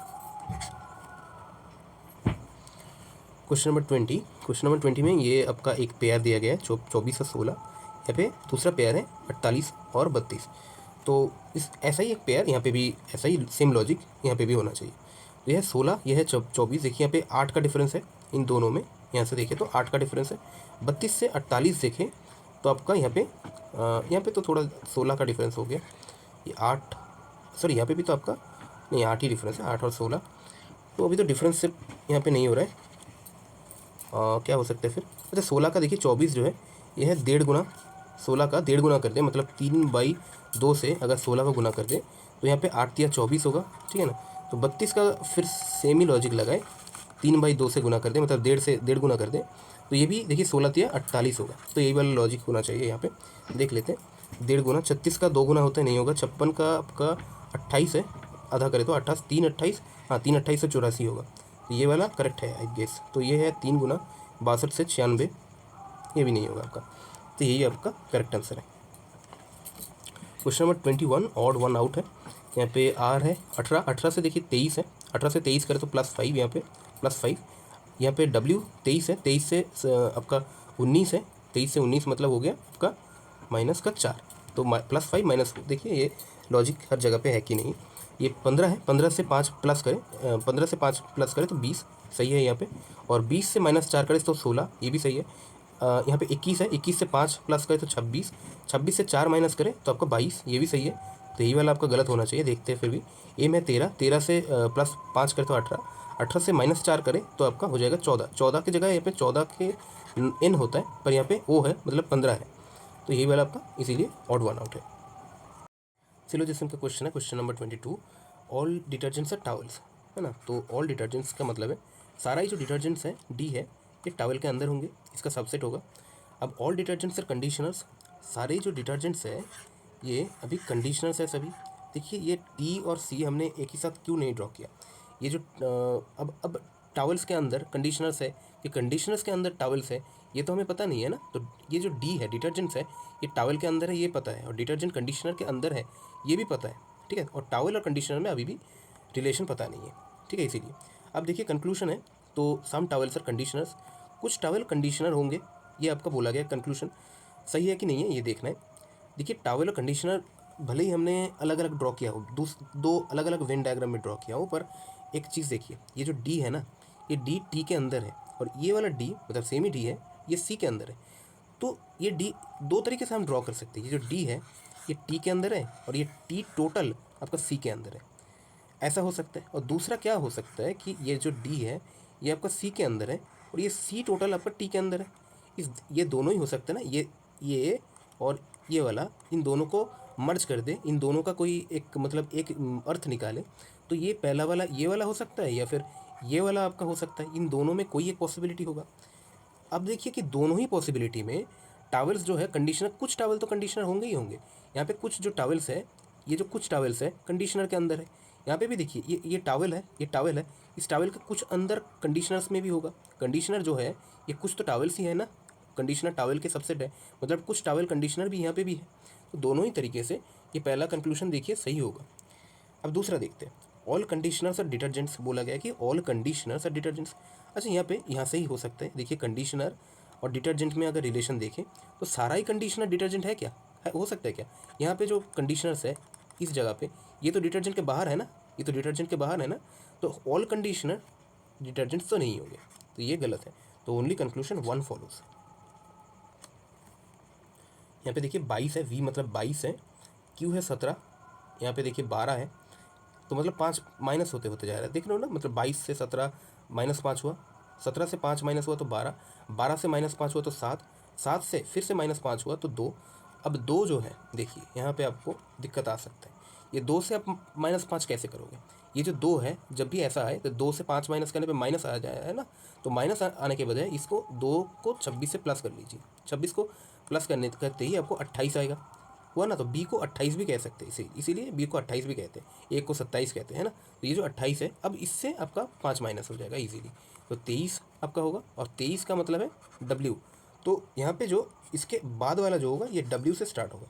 Speaker 1: क्वेश्चन नंबर 20, क्वेश्चन नंबर 20 में ये आपका एक पेयर दिया गया है 24 और 16, यहाँ पे दूसरा पेयर है 48 और 32। तो इस ऐसा ही एक पेयर यहाँ पे भी, ऐसा ही सेम लॉजिक यहाँ पे भी होना चाहिए। तो यह 16, यह है 24, देखिए यहाँ पे 8 का डिफरेंस है इन दोनों में, यहाँ से देखें तो 8 का डिफरेंस है। 32 से 48 देखें तो आपका यहाँ पे तो थोड़ा 16 का डिफरेंस हो गया, ये 8, सॉरी यहाँ पे भी तो आपका नहीं 8 ही डिफरेंस है, 8 और 16, तो अभी तो डिफरेंस सिर्फ यहाँ पे नहीं हो रहा है। क्या हो सकता है फिर, अच्छा 16 का देखिए 24 जो है ये है 1.5 गुना, 16 का 1.5 गुना कर दे, मतलब 3/2 से अगर 16 का गुना कर दे तो यहाँ पे 8 या 24 होगा, ठीक है ना। तो 32 का फिर सेम ही लॉजिक लगाए, 3/2 से गुना कर दे, मतलब 1.5 से 1.5 गुना कर दे, तो ये भी देखिए 16 या 48 होगा। तो यही वाला लॉजिक होना चाहिए यहाँ पे, देख लेते हैं। 1.5 गुना, 36 का 2 गुना होता है, नहीं होगा। 56 का आपका 28 है, आधा करे तो 28, 3 28, हाँ 3 28 से 84 होगा, तो ये वाला करेक्ट है आई गेस। तो ये है 3 गुना 62 से 96, ये भी नहीं होगा आपका, तो यही आपका करेक्ट आंसर है। Question number 21, odd one out है, यहाँ पे आर है 18, 18 से देखिए 23 है, 18 से 23 करे तो +5, यहाँ पे +5, यहाँ पे W 23 है, 23 से आपका 19 है, 23 से 19 मतलब हो गया आपका -4, तो +5 -4, देखिए ये लॉजिक हर जगह पे है कि नहीं। ये 15 है, 15 से 5 प्लस करें, 15 से 5 प्लस करें तो 20, सही है यहाँ पे। और 20 से -4 करें तो 16, ये भी सही है। यहाँ पे 21 है, 21 से 5 प्लस करें तो 26, 26 से 4 माइनस करें तो आपका 22, ये भी सही है। तो यही वाला आपका गलत होना चाहिए, देखते हैं फिर भी। एम है 13, 13 से +5 करें तो 18, 18 से -4 करें तो आपका हो जाएगा 14, 14 की जगह यहाँ पे 14 के n होता है, पर यहाँ पे O है, मतलब 15 है, तो यही वाला आपका इसीलिए ऑड वन आउट है। सिलोजिज्म का क्वेश्चन है, question number 22, all detergents are towels, है ना। तो ऑल डिटर्जेंट्स का मतलब है सारा ही जो डिटर्जेंट्स है, डी है, ये टावल के अंदर होंगे, इसका सबसेट होगा। अब ऑल डिटर्जेंट्स आर कंडीशनर्स, सारे जो डिटर्जेंट्स है ये अभी कंडीशनर्स है सभी। देखिए ये टी और सी हमने एक ही साथ क्यों नहीं ड्रॉ किया, ये जो अब टावल्स के अंदर कंडीशनर्स है, ये कंडीशनर्स के अंदर टावल्स है, ये तो हमें पता नहीं है ना। तो ये जो डी है डिटर्जेंट्स है, ये टावल के अंदर है, ये पता है, और डिटर्जेंट कंडीशनर के अंदर है, ये भी पता है, ठीक है, और टावल और कंडीशनर में अभी भी रिलेशन पता नहीं है, ठीक है। इसीलिए अब देखिए कंक्लूशन है, तो सम टावल्स और कंडीशनर्स, कुछ टावल कंडीशनर होंगे, ये आपका बोला गया कंक्लूशन। सही है कि नहीं है ये देखना है। देखिए टावल और कंडीशनर भले ही हमने अलग अलग ड्रॉ किया हो, दो अलग अलग वेन डायग्राम में ड्रॉ किया हो, पर एक चीज़ देखिए, ये जो डी है ना, ये डी टी के अंदर है, और ये वाला डी मतलब सेम ही डी है, ये सी के अंदर है। तो ये डी दो तरीके से हम ड्रॉ कर सकते हैं। ये जो डी है ये टी के अंदर है, और ये टी टोटल आपका सी के अंदर है, ऐसा हो सकता है। और दूसरा क्या हो सकता है कि ये जो डी है ये आपका सी के अंदर है, और ये सी टोटल आपका टी के अंदर है। ये दोनों ही हो सकते हैं ना, ये और ये वाला, इन दोनों को मर्ज कर दे, इन दोनों का कोई एक मतलब एक अर्थ निकाले, तो ये पहला वाला ये वाला हो सकता है, या फिर ये वाला आपका हो सकता है। इन दोनों में कोई एक पॉसिबिलिटी होगा। अब देखिए कि दोनों ही पॉसिबिलिटी में टावल्स जो है कंडीशनर, कुछ टावल तो कंडीशनर होंगे ही होंगे। यहाँ पे कुछ जो टावल्स है, ये जो कुछ टावल्स है कंडीशनर के अंदर है। यहाँ पे भी देखिए ये टावल है, ये टावल है, इस टावल का कुछ अंदर कंडीशनर्स में भी होगा। कंडीशनर जो है ये कुछ तो टावल्स ही है ना, कंडीशनर टावल के सबसेट है, मतलब कुछ टावल कंडीशनर भी यहाँ पे भी है। तो दोनों ही तरीके से ये पहला कंक्लूजन देखिए सही होगा। अब दूसरा देखते हैं, ऑल कंडीशनर्स और डिटर्जेंट्स बोला गया है कि ऑल कंडीशनर्स और डिटर्जेंट्स। अच्छा यहाँ से ही हो सकता है। देखिए कंडीशनर और डिटर्जेंट में अगर रिलेशन देखें तो सारा ही कंडीशनर डिटर्जेंट है क्या, है हो सकता है क्या। यहाँ पे जो कंडीशनर्स है इस जगह पे, ये तो डिटर्जेंट के बाहर है ना, ये तो डिटर्जेंट के बाहर है ना, तो ऑल कंडीशनर डिटर्जेंट्स तो नहीं होंगे, तो ये गलत है। तो ओनली कंक्लूजन 1 फॉलोज। यहाँ पे देखिए 22 है, वी मतलब 22 है, क्यू है 17, यहाँ पे देखिए 12 है, तो मतलब 5 माइनस होते होते जा रहा है, देख रहे हो ना, मतलब 22 से 17 माइनस 5 हुआ, 17 से 5 माइनस हुआ तो 12, 12 से माइनस 5 हुआ तो 7, 7 से फिर से माइनस 5 हुआ तो 2। अब 2 जो है देखिए यहाँ पे आपको दिक्कत आ सकता है, ये 2 से आप माइनस 5 कैसे करोगे। ये जो 2 है जब भी ऐसा आए तो 2 से 5 माइनस करने पे माइनस आ जाए, है ना। तो माइनस आने के बजाय इसको 2 को 26 से प्लस कर लीजिए, 26 को प्लस करते ही आपको 28 आएगा, हुआ ना। तो बी को 28 भी कह सकते हैं, इसीलिए बी को 28 भी कहते हैं, एक को 27 कहते हैं ना। तो ये जो 28 है, अब इससे आपका 5 माइनस हो जाएगा इजीली, तो 23 आपका होगा, और 23 का मतलब है डब्ल्यू। तो यहाँ पे जो इसके बाद वाला जो होगा ये डब्ल्यू से स्टार्ट होगा।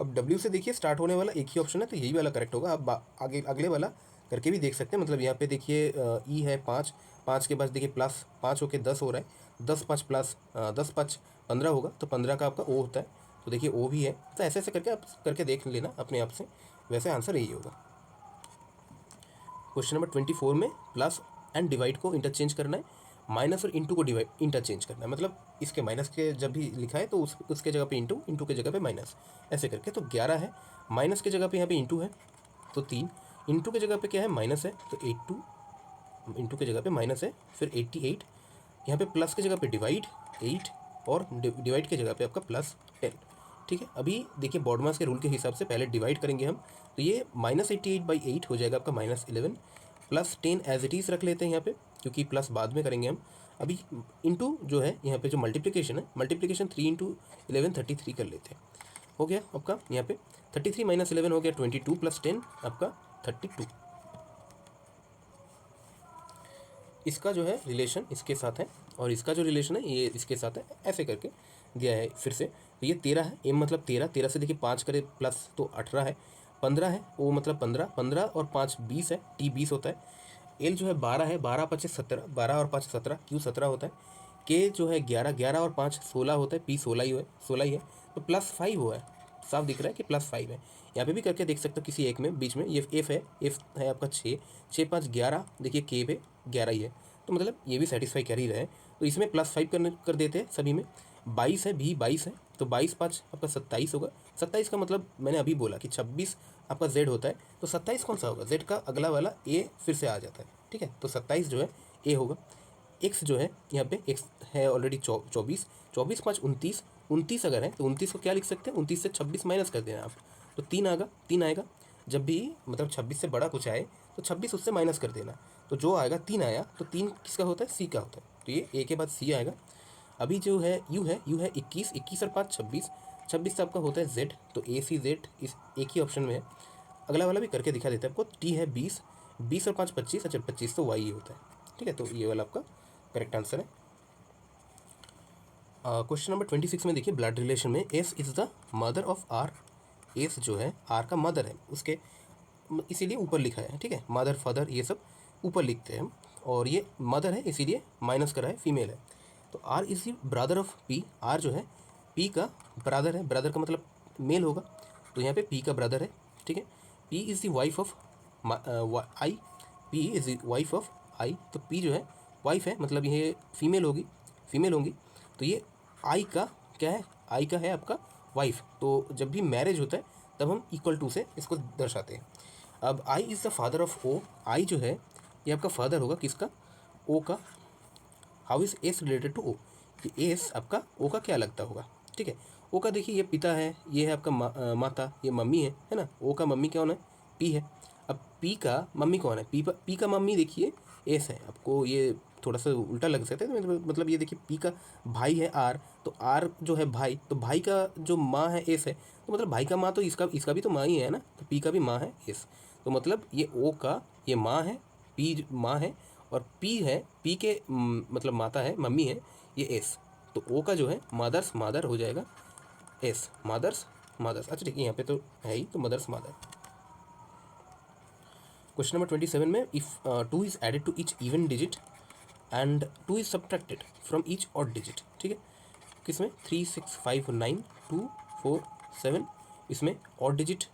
Speaker 1: अब डब्ल्यू से देखिए स्टार्ट होने वाला एक ही ऑप्शन है, तो यही वाला करेक्ट होगा। अब आगे अगले वाला करके भी देख सकते हैं, मतलब यहाँ पे देखिए ई है 5, 5 के बाद देखिए प्लस 5 होके 10 हो रहा है, 10 5 प्लस 10 5 15 होगा, तो 15 का आपका ओ होता है, तो देखिए ओ भी है। तो ऐसे ऐसे करके आप करके देख लेना अपने आप से, वैसे आंसर यही होगा। क्वेश्चन नंबर 24 में प्लस एंड डिवाइड को इंटरचेंज करना है, माइनस और इंटू को डिवाइड इंटरचेंज करना है, मतलब इसके माइनस के जब भी लिखा है तो उसके जगह पे इंटू, इंटू के जगह पे माइनस, ऐसे करके। तो 11 है, माइनस के जगह पे यहाँ पे इंटू है तो 3, इंटू के जगह पे क्या है माइनस है तो 82, इंटू के जगह पे माइनस है, फिर 88, यहाँ पे प्लस की जगह पे डिवाइड 8, और डिवाइड की जगह पे आपका प्लस 10, ठीक है। अभी देखिए बॉडमास के रूल के हिसाब से पहले डिवाइड करेंगे हम, तो ये -88/8 हो जाएगा आपका -11, प्लस 10 एज इट इज़ रख लेते हैं यहाँ पे, क्योंकि प्लस बाद में करेंगे हम। अभी इंटू जो है यहाँ पे जो मल्टीप्लिकेशन है, मल्टीप्लिकेशन 3 × 11 33 कर लेते हैं, हो गया आपका यहाँ पे 33 - 11 हो गया 22 + 10 आपका 32। इसका जो है रिलेशन इसके साथ है, और इसका जो रिलेशन है ये इसके साथ है, ऐसे करके दिया है फिर से। तो ये 13 है, एम मतलब 13, 13 से देखिए 5 करे प्लस तो 18 है, 15 है, ओ मतलब 15, 15 और 5 20 है, टी 20 होता है, एल जो है 12 है, 12 × 5 = 17, 12 और 5 17, क्यू 17 होता है, के जो है 11, 11 और 5 16 होता है, पी 16 ही है, 16 ही है, तो +5 हुआ है, साफ दिख रहा है कि +5 है। यहाँ पे भी करके देख सकते हो किसी एक में बीच में, ये एफ है, एफ है आपका 6, 6 5 11, देखिए के पे 11 ही है, तो मतलब ये भी सेटिस्फाई कर ही रहे हैं। तो इसमें +5 कर देते हैं सभी में। 22 है, भी 22 है, तो 22 5 आपका 27 होगा। 27 का मतलब मैंने अभी बोला कि 26 आपका जेड होता है, तो 27 कौन सा होगा, जेड का अगला वाला ए फिर से आ जाता है, ठीक है। तो 27 जो है ए होगा। एक्स जो है यहाँ पे एक्स है ऑलरेडी 24, 24 5 29, 29 अगर है तो 29 को क्या लिख सकते हैं, 29 से 26 माइनस कर देना आप, तो 3 आएगा, 3 आएगा। जब भी मतलब 26 से बड़ा कुछ आए तो 26 उससे माइनस कर देना, तो जो आएगा 3 आया, तो 3 किसका होता है, सी का होता है, तो ये ए के बाद सी आएगा। अभी जो है यू है, यू है 21, 21 और 5 26, 26 से आपका होता है जेड, तो ए सी जेड इस एक ही ऑप्शन में है। अगला वाला भी करके दिखा देता है आपको, टी है 20, 20 और 5 25, अच्छा 25 तो वाई होता है, ठीक है। तो ये वाला आपका करेक्ट आंसर है। क्वेश्चन नंबर 26 में देखिए, ब्लड रिलेशन में S is the mother of R, S जो है आर का मदर है, उसके इसीलिए ऊपर लिखा है, ठीक है। मदर फादर ये सब ऊपर लिखते हैं हम, और ये मदर है इसीलिए माइनस करा है, फीमेल है। तो R is the brother of P, R जो है पी का ब्रदर है, ब्रदर का मतलब मेल होगा, तो यहाँ पे पी का ब्रदर है, ठीक है। P is the wife of I, P is the wife of I, तो पी जो है वाइफ है, मतलब ये फीमेल होगी, फीमेल होंगी, तो ये आई का क्या है, आई का है आपका वाइफ। तो जब भी मैरिज होता है तब हम इक्वल टू से इसको दर्शाते हैं। अब I is the father of O, I जो है ये आपका फादर होगा किसका, ओ का। How is S related to O, ये एस आपका ओ का क्या लगता होगा, ठीक है। ओ का देखिए ये पिता है, ये है आपका माता, ये मम्मी है ना। ओ का मम्मी कौन है, पी है। अब पी का मम्मी कौन है, पी का मम्मी देखिए एस है। आपको ये थोड़ा सा उल्टा लग सकता है, तो मतलब ये देखिए पी का भाई है आर, तो आर जो है भाई, तो भाई का जो माँ है एस है, तो मतलब भाई का माँ तो इसका इसका भी तो माँ ही है ना, तो पी का भी माँ है एस। तो मतलब ये ओ का ये माँ है, पी माँ है, और पी है, पी के मतलब माता है, मम्मी है ये एस। तो ओ का जो है मदर्स मादर हो जाएगा एस, मदर्स मदर्स। अच्छा ठीक है, यहाँ पे तो है ही, तो मदर्स मादर। क्वेश्चन नंबर 27 में, if 2 is added to each even digit and 2 is subtracted from each odd digit, ठीक है। किसमें 3 6 5 9 2 4 7, इसमें ऑड डिजिट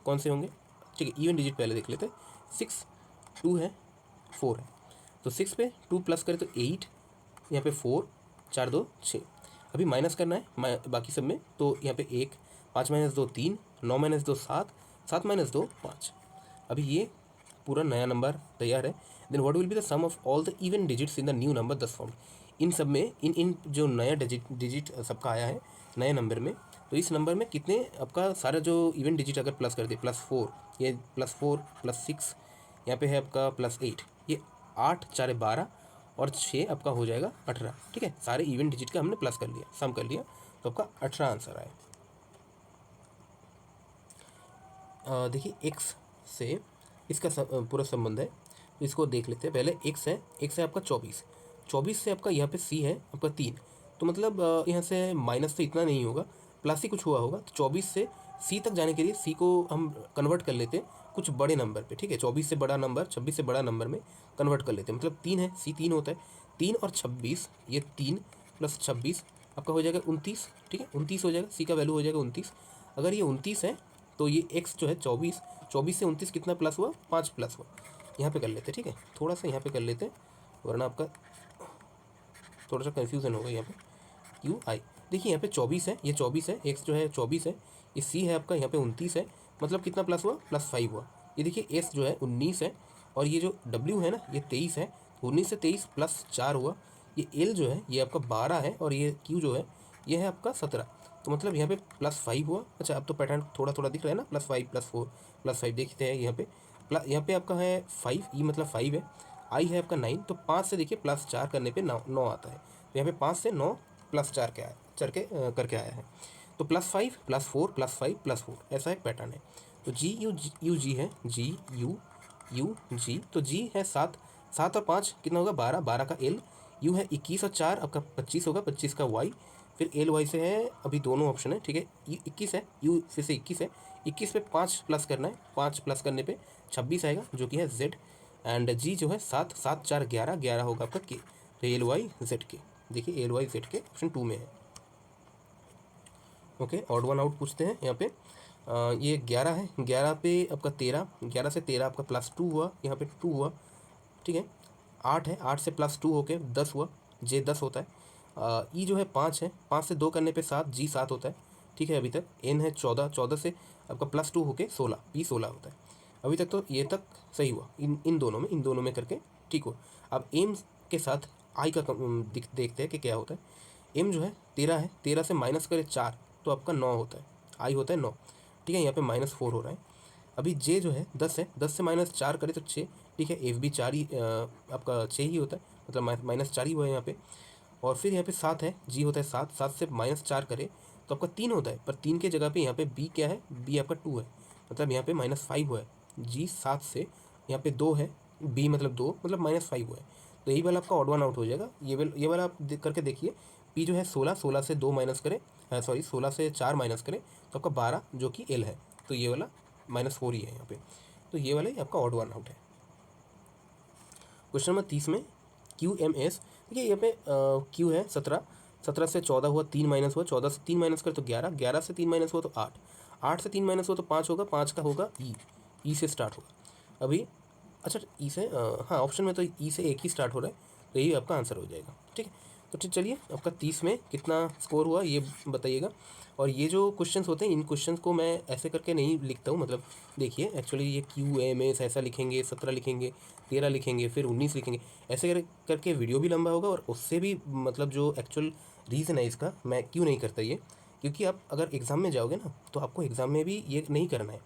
Speaker 1: कौन से होंगे, ठीक है। इवन डिजिट पहले देख लेते हैं, 6 2 है 4 है, तो 6 पे 2 प्लस करें तो 8, यहाँ पे 4 4 2 6। अभी माइनस करना है बाकी सब में, तो यहाँ पे 1 5 माइनस 2 3 9 माइनस 2 7 7 माइनस 2 5। अभी ये पूरा नया नंबर तैयार है। Then what will be the sum of all the even digits in the new number 10 form. इन सब में इन जो नया डिजिट सबका आया है नए नंबर में, तो इस नंबर में कितने आपका सारा जो इवन डिजिट अगर प्लस कर दे, +4, ये +4 +6, यहाँ पे है आपका +8, ये 8 4 12 और 6 आपका हो जाएगा 18, ठीक है। सारे इवन डिजिट का हमने प्लस कर लिया, सम कर लिया, तो आपका 18 आंसर आया। देखिए एक्स से इसका पूरा संबंध है, तो इसको देख लेते हैं। पहले एक्स है आपका 24, 24 से आपका यहाँ पे सी है आपका 3, तो मतलब यहाँ से माइनस तो इतना नहीं होगा, प्लस ही कुछ हुआ होगा। तो 24 से सी तक जाने के लिए सी को हम कन्वर्ट कर लेते हैं कुछ बड़े नंबर पे, ठीक है। 24 से बड़ा नंबर 26 से बड़ा नंबर में कन्वर्ट कर लेते हैं, मतलब 3 है, सी 3 होता है, 3 और 26, ये 3 + 26 आपका हो जाएगा 29, ठीक है। 29 हो जाएगा, सी का वैल्यू हो जाएगा 29। अगर ये 29 है तो ये एक्स जो है 24, 24 से 29 कितना प्लस हुआ, 5 प्लस हुआ। यहाँ पे कर लेते हैं, ठीक है, थोड़ा सा यहाँ पे कर लेते हैं, वरना आपका थोड़ा सा कन्फ्यूज़न होगा यहाँ पे। यू आई देखिए यहाँ पे 24 है, ये 24 है, एक्स जो है 24 है, ये सी है आपका यहाँ पे 29 है, मतलब कितना प्लस हुआ, +5 हुआ। ये देखिए एस जो है 19 है, और ये जो डब्ल्यू है ना ये 23 है, 19 से 23 +4 हुआ। ये एल जो है ये आपका 12 है, और ये क्यू जो है ये है आपका 17, तो मतलब यहाँ पे +5 हुआ। अच्छा अब तो पैटर्न थोड़ा थोड़ा दिख रहा है ना, +5 +4 +5 देखते हैं यहाँ पे। यहाँ पे आपका है 5, ई मतलब 5 है, आई है आपका 9, तो 5 से देखिए +4 करने पे 9 आता है, तो यहाँ पे 5 से 9 +4 के आया, करके आया है, तो +5 +4 +5 +4 ऐसा एक पैटर्न है। तो जी यू जी है, जी यू जी, तो जी है 7, 7 और 5 कितना होगा 12, 12 का एल, यू है 21 और 4 आपका 25 होगा, 25 का वाई, फिर एल वाई से है अभी दोनों ऑप्शन है, ठीक है। यू 21 है, यू फिर से 21 है, 21 पे 5 प्लस करना है, 5 प्लस करने पे 26 आएगा जो कि है जेड, एंड जी जो है 7, 7 4 11, 11 होगा आपका के, तो एल वाई जेड के, देखिए एल वाई जेड के ऑप्शन 2 में है। ओके, ऑड वन आउट पूछते हैं यहाँ पे। ये 11 है, 11 पे आपका 13, 11 से 13 आपका +2 हुआ, यहाँ पे 2 हुआ, ठीक है। 8 है, 8 से +2 होके 10 हुआ, जे 10 होता है। ई जो है 5 है, 5 से 2 करने पे 7, जी 7 होता है, ठीक है। अभी तक एन है 14, 14 से आपका +2 होके 16, पी 16 होता है। अभी तक तो ये तक सही हुआ, इन दोनों में करके ठीक हुआ। अब एम के साथ आई का देखते हैं कि क्या होता है। एम जो है 13 है, 13 से माइनस करे 4 तो आपका 9 होता है, आई होता है 9, ठीक है। यहाँ पे -4 हो रहा है। अभी जे जो है 10 है, 10 से -4 करे तो 6, ठीक है। एफ भी 4 ही आपका 6 ही होता है, मतलब -4 ही हुआ है यहाँ पे। और फिर यहाँ पे 7 है, जी होता है 7, 7 से -4 करे तो आपका 3 होता है, पर 3 के जगह पे यहाँ पे बी क्या है, बी आपका 2 है, मतलब यहाँ पे -5 हुआ है। जी 7 से यहाँ पे 2 है, बी मतलब 2, मतलब -5 हुआ है, तो यही वाला आपका ऑड वन आउट हो जाएगा। ये वाला आप करके देखिए। पी जो है 16, 16 से 2 माइनस करें, सॉरी 16 से 4 माइनस करें तो आपका 12 जो कि एल है, तो ये वाला -4 ही है यहाँ पे। तो ये वाला ही आपका ऑड वन आउट है। क्वेश्चन नंबर 30 में QMS, देखिए यहाँ पे Q है 17, 17 से 14 हुआ, 3 माइनस हुआ, 14 से 3 माइनस कर तो 11, 11 से 3 माइनस हुआ तो 8, 8 से 3 माइनस हुआ तो 5 होगा, 5 का होगा ई से स्टार्ट होगा अभी। अच्छा ई से हाँ ऑप्शन में तो ई से एक ही स्टार्ट हो रहा है, तो यही आपका आंसर हो जाएगा। ठीक है, तो ठीक चलिए आपका 30 में कितना स्कोर हुआ ये बताइएगा। और ये जो क्वेश्चंस होते हैं इन क्वेश्चंस को मैं ऐसे करके नहीं लिखता हूँ, मतलब देखिए एक्चुअली ये QMS ऐसा लिखेंगे, 17 लिखेंगे, 13 लिखेंगे, फिर 19 लिखेंगे, ऐसे करके वीडियो भी लंबा होगा। और उससे भी मतलब जो एक्चुअल रीज़न है इसका मैं क्यों नहीं करता ये, क्योंकि आप अगर एग्ज़ाम में जाओगे ना तो आपको एग्ज़ाम में भी ये नहीं करना है।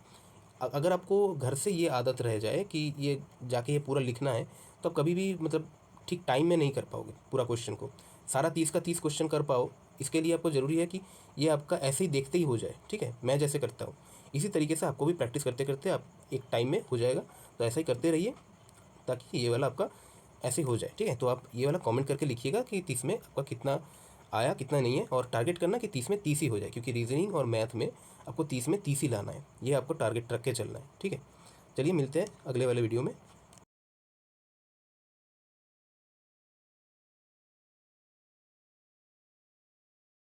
Speaker 1: अगर आपको घर से ये आदत रह जाए कि ये जाके ये पूरा लिखना है, तो आप कभी भी मतलब ठीक टाइम में नहीं कर पाओगे पूरा क्वेश्चन को, सारा 30 का 30 क्वेश्चन कर पाओ। इसके लिए आपको ज़रूरी है कि ये आपका ऐसे ही देखते ही हो जाए। ठीक है, मैं जैसे करता हूँ इसी तरीके से आपको भी प्रैक्टिस करते करते आप एक टाइम में हो जाएगा। तो ऐसा ही करते रहिए ताकि ये वाला आपका ऐसे हो जाए। ठीक है, तो आप ये वाला कमेंट करके लिखिएगा कि 30 में आपका कितना आया कितना नहीं है, और टारगेट करना कि 30 में 30 ही हो जाए, क्योंकि रीजनिंग और मैथ में आपको 30 में 30 ही लाना है, ये आपको टारगेट रख के चलना है। ठीक है, चलिए मिलते हैं अगले वाले वीडियो में।